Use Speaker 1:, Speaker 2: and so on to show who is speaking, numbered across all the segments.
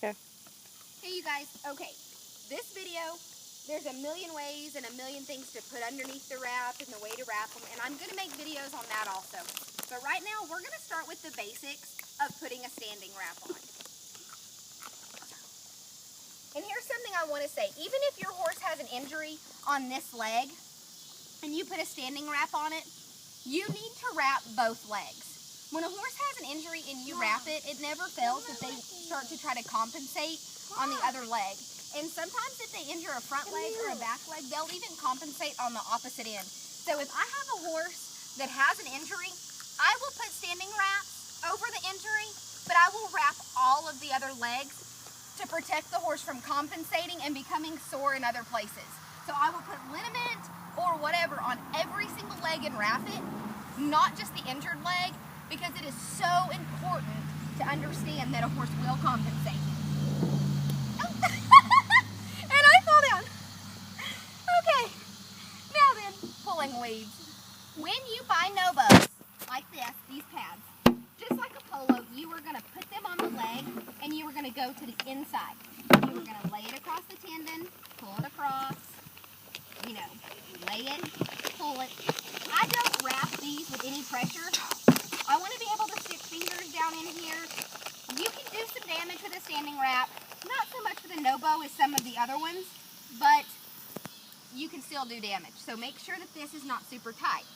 Speaker 1: Okay.
Speaker 2: Hey you guys, okay, this video, there's a million ways and a million things to put underneath the wrap and the way to wrap them, and I'm going to make videos on that also. But right now, we're going to start with the basics of putting a standing wrap on. And here's something I want to say. Even if your horse has an injury on this leg, and you put a standing wrap on it, you need to wrap both legs. When a horse has an injury and you wrap it, it never fails that they start to try to compensate on the other leg. And sometimes if they injure a front leg or a back leg, they'll even compensate on the opposite end. So if I have a horse that has an injury, I will put standing wraps over the injury, but I will wrap all of the other legs to protect the horse from compensating and becoming sore in other places. So I will put liniment or whatever on every single leg and wrap it, not just the injured leg, because it is so important to understand that a horse will compensate. Oh. And I fall down. Okay, now then, pulling weeds. When you buy Nobos, like this, these pads, just like a polo, you are going to put them on the leg and you are going to go to the inside. You are going to lay it across the tendon, pull it across, you know, lay it, pull it. I don't wrap these with any pressure. I want to be able to stick fingers down in here. You can do some damage with a standing wrap. Not so much with a Nobo as some of the other ones, but you can still do damage. So make sure that this is not super tight.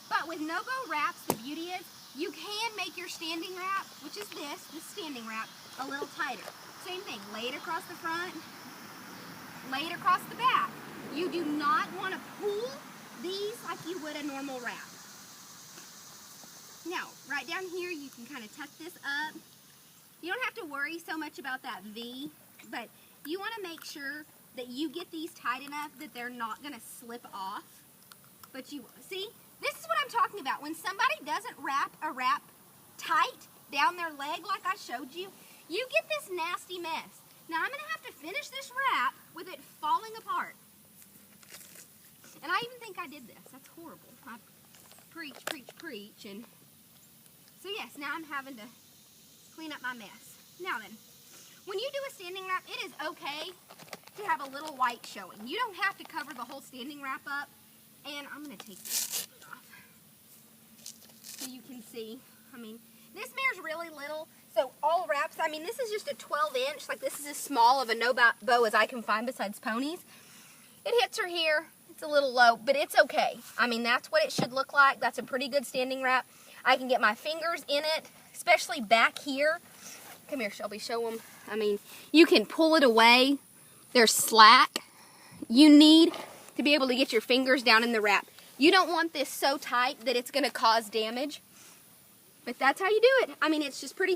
Speaker 2: But with Nobo wraps, the beauty is you can make your standing wrap, which is this standing wrap, a little tighter. Same thing, lay it across the front, lay it across the back. You do not want to pull these like you would a normal wrap. Now, right down here, you can kind of tuck this up. You don't have to worry so much about that V, but you want to make sure that you get these tight enough that they're not going to slip off. But you see, this is what I'm talking about. When somebody doesn't wrap a wrap tight down their leg like I showed you, you get this nasty mess. Now, I'm going to have to finish this wrap with it falling apart. And I even think I did this. That's horrible. I preach. And so yes, now I'm having to clean up my mess. Now then, when you do a standing wrap, it is okay to have a little white showing. You don't have to cover the whole standing wrap up. And I'm going to take this off so you can see. I mean, this mare's really little, so all wraps, I mean, this is just a 12-inch. Like, this is as small of a Nobo as I can find besides ponies. It hits her here. It's a little low, but it's okay. I mean, that's what it should look like. That's a pretty good standing wrap. I can get my fingers in it, especially back here. Come here, Shelby, show them. I mean, you can pull it away. There's slack. You need to be able to get your fingers down in the wrap. You don't want this so tight that it's going to cause damage. But that's how you do it. I mean, it's just pretty